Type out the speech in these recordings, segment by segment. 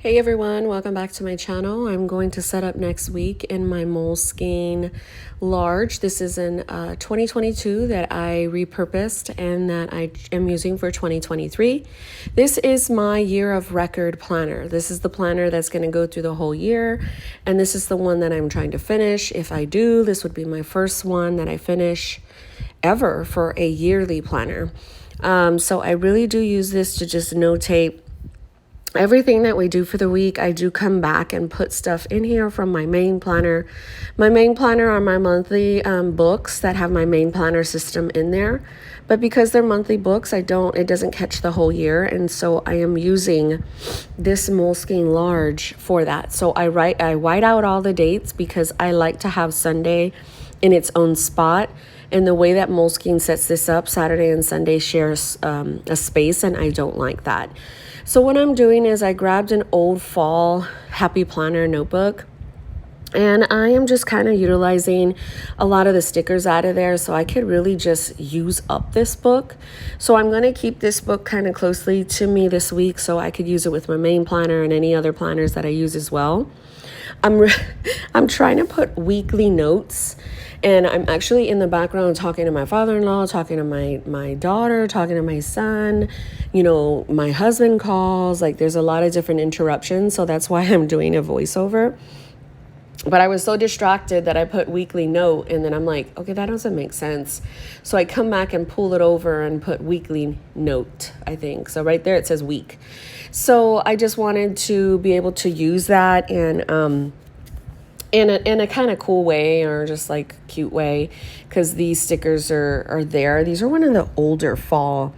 Hey everyone, welcome back to my channel. I'm going to set up next week in my Moleskine large. This is in 2022 that I repurposed and that I am using for 2023. This is my year of record planner. This is the planner that's going to go through the whole year, and this is the one that I'm trying to finish. If I do, this would be my first one that I finish ever for a yearly planner. So I really do use this to just notate everything that we do for the week. I do come back and put stuff in here from my main planner. My main planner are my monthly books that have my main planner system in there. But because they're monthly books, it doesn't catch the whole year. And so I am using this Moleskine large for that. So I white out all the dates because I like to have Sunday in its own spot. And the way that Moleskine sets this up, Saturday and Sunday shares a space, and I don't like that. So what I'm doing is I grabbed an old fall Happy Planner notebook, and I am just kind of utilizing a lot of the stickers out of there so I could really just use up this book. So I'm going to keep this book kind of closely to me this week so I could use it with my main planner and any other planners that I use as well. I'm trying to put weekly notes, and I'm actually in the background talking to my father-in-law, talking to my daughter, talking to my son. My husband calls. Like, there's a lot of different interruptions, so that's why I'm doing a voiceover. But I was so distracted that I put weekly note, and then I'm like, okay, that doesn't make sense. So I come back and pull it over and put weekly note, I think. So right there it says week. So I just wanted to be able to use that in a kind of cool way, or just like cute way, because these stickers are there. These are one of the older fall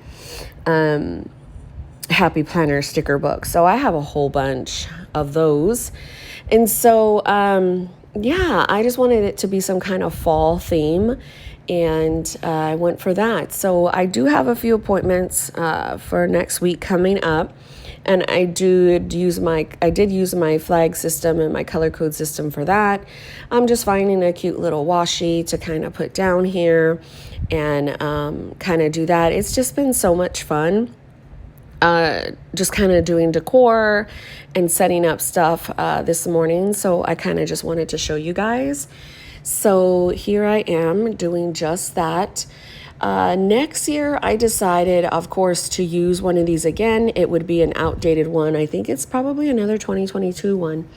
Happy Planner sticker books. So I have a whole bunch of those. And so, I just wanted it to be some kind of fall theme, and I went for that. So I do have a few appointments for next week coming up, and I did use my flag system and my color code system for that. I'm just finding a cute little washi to kind of put down here and kind of do that. It's just been so much fun. Just kind of doing decor and setting up stuff this morning. So I kind of just wanted to show you guys. So here I am doing just that. Next year, I decided, of course, to use one of these again. It would be an outdated one. I think it's probably another 2022 one.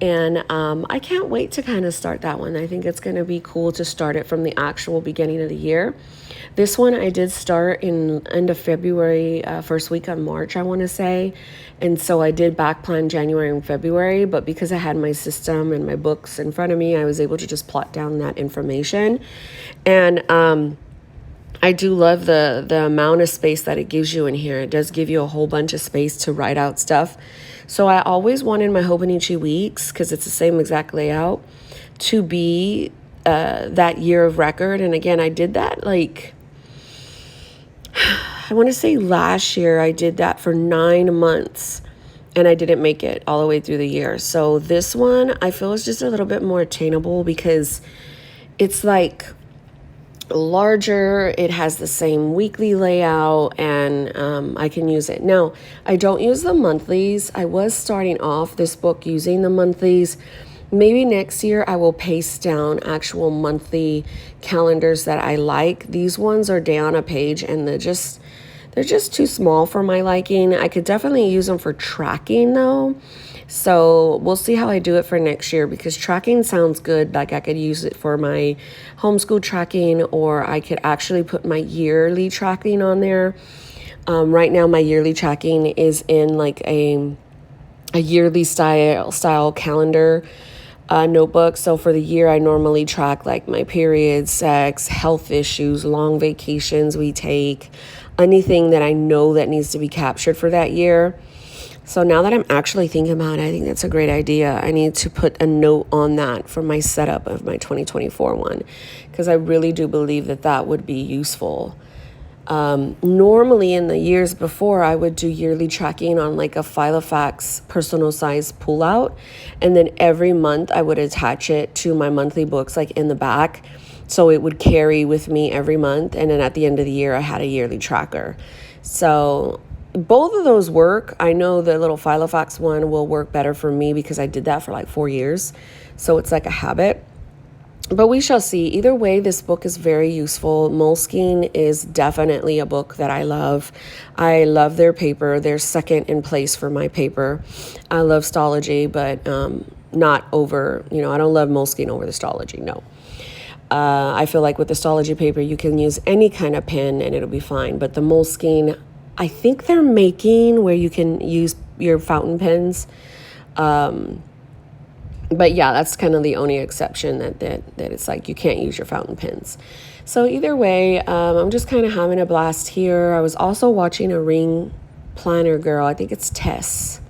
And I can't wait to kind of start that one. I think it's going to be cool to start it from the actual beginning of the year. This one I did start in end of February, first week of March, I want to say. And so I did back plan January and February, but because I had my system and my books in front of me, I was able to just plot down that information. And I do love the amount of space that it gives you in here. It does give you a whole bunch of space to write out stuff. So I always wanted my Hobonichi weeks, because it's the same exact layout, to be that year of record. And again, I did that I want to say last year I did that for 9 months, and I didn't make it all the way through the year. So this one I feel is just a little bit more attainable because it's like larger. It has the same weekly layout, and I can use it. Now, I don't use the monthlies. I was starting off this book using the monthlies. Maybe next year I will paste down actual monthly calendars that I like. These ones are down a page, and they're just too small for my liking. I could definitely use them for tracking though. So we'll see how I do it for next year, because tracking sounds good. Like, I could use it for my homeschool tracking, or I could actually put my yearly tracking on there. Right now my yearly tracking is in like a yearly style calendar notebook. So for the year, I normally track like my period, sex, health issues, long vacations we take, anything that I know that needs to be captured for that year. So now that I'm actually thinking about it, I think that's a great idea. I need to put a note on that for my setup of my 2024 one, because I really do believe that would be useful. Normally in the years before, I would do yearly tracking on like a Filofax personal size pullout, and then every month I would attach it to my monthly books, like in the back, so it would carry with me every month. And then at the end of the year, I had a yearly tracker. So both of those work. I know the little Filofax one will work better for me because I did that for like 4 years. So it's like a habit. But we shall see. Either way, this book is very useful. Moleskine is definitely a book that I love. I love their paper. They're second in place for my paper. I love Stology, but not over, I don't love Moleskine over the Stology, no. I feel like with the Stology paper, you can use any kind of pen and it'll be fine. But the Moleskine, I think they're making where you can use your fountain pens. But yeah, that's kind of the only exception that it's like you can't use your fountain pens. So either way, I'm just kind of having a blast here. I was also watching a ring planner girl. I think it's Tess.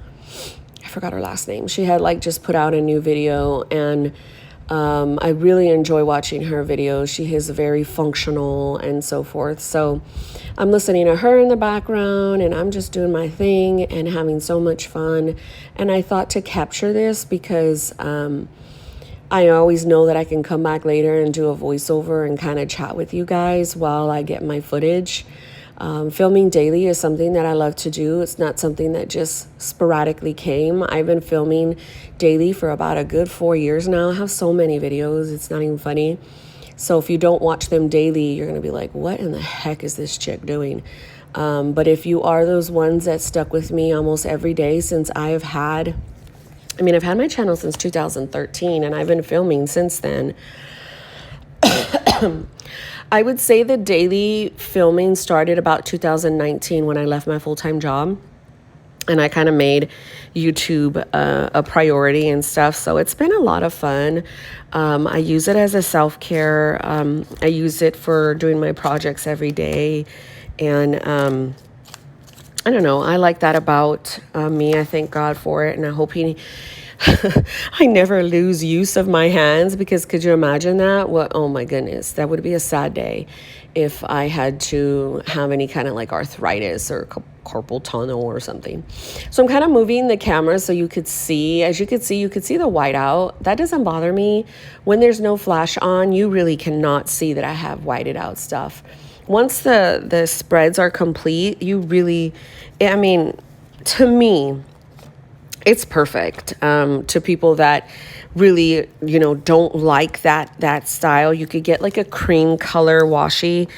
I forgot her last name. She had like just put out a new video, and I really enjoy watching her videos. She is very functional and so forth. So I'm listening to her in the background, and I'm just doing my thing and having so much fun. And I thought to capture this because I always know that I can come back later and do a voiceover and kind of chat with you guys while I get my footage. Filming daily is something that I love to do. It's not something that just sporadically came. I've been filming daily for about a good 4 years now. I have so many videos, it's not even funny. So if you don't watch them daily, you're going to be like, what in the heck is this chick doing? But if you are those ones that stuck with me almost every day since I've had my channel since 2013, and I've been filming since then. I would say the daily filming started about 2019 when I left my full-time job, and I kind of made YouTube a priority and stuff. So it's been a lot of fun. I use it as a self-care. I use it for doing my projects every day. And I don't know. I like that about me. I thank God for it. And I hope I never lose use of my hands, because could you imagine that? Oh my goodness, that would be a sad day if I had to have any kind of like arthritis or carpal tunnel or something. So I'm kind of moving the camera so you could see. As you could see, the whiteout. That doesn't bother me. When there's no flash on, you really cannot see that I have whited out stuff. Once the spreads are complete, to me, it's perfect. To people that really, don't like that style, you could get like a cream color washi.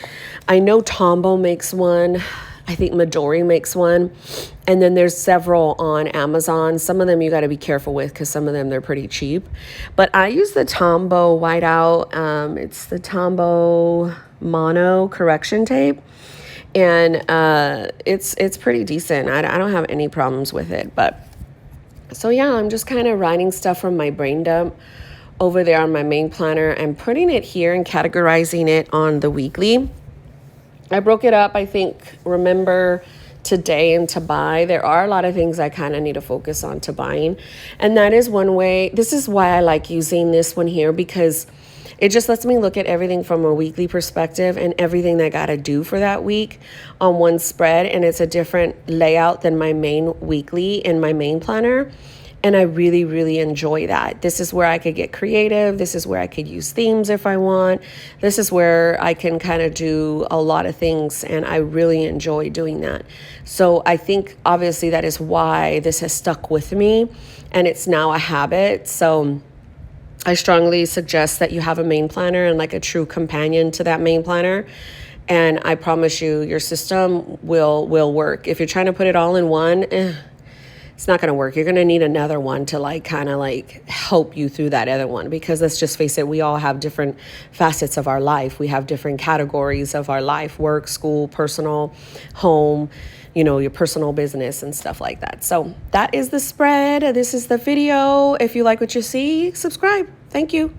I know Tombow makes one. I think Midori makes one. And then there's several on Amazon. Some of them you got to be careful with because some of them they're pretty cheap. But I use the Tombow whiteout. It's the Tombow Mono correction tape. And it's pretty decent. I don't have any problems with it. But so yeah, I'm just kind of writing stuff from my brain dump over there on my main planner and putting it here and categorizing it on the weekly. I broke it up, I think, remember, today and to buy. There are a lot of things I kind of need to focus on to buying. And that is one way. This is why I like using this one here, because it just lets me look at everything from a weekly perspective and everything that I got to do for that week on one spread. And it's a different layout than my main weekly in my main planner. And I really, really enjoy that. This is where I could get creative. This is where I could use themes if I want. This is where I can kind of do a lot of things. And I really enjoy doing that. So I think obviously that is why this has stuck with me. And it's now a habit. So I strongly suggest that you have a main planner and like a true companion to that main planner. And I promise you, your system will work. If you're trying to put it all in one, it's not going to work. You're going to need another one to like kind of like help you through that other one, because let's just face it, we all have different facets of our life. We have different categories of our life: work, school, personal, home, your personal business and stuff like that. So that is the spread. This is the video. If you like what you see, subscribe. Thank you.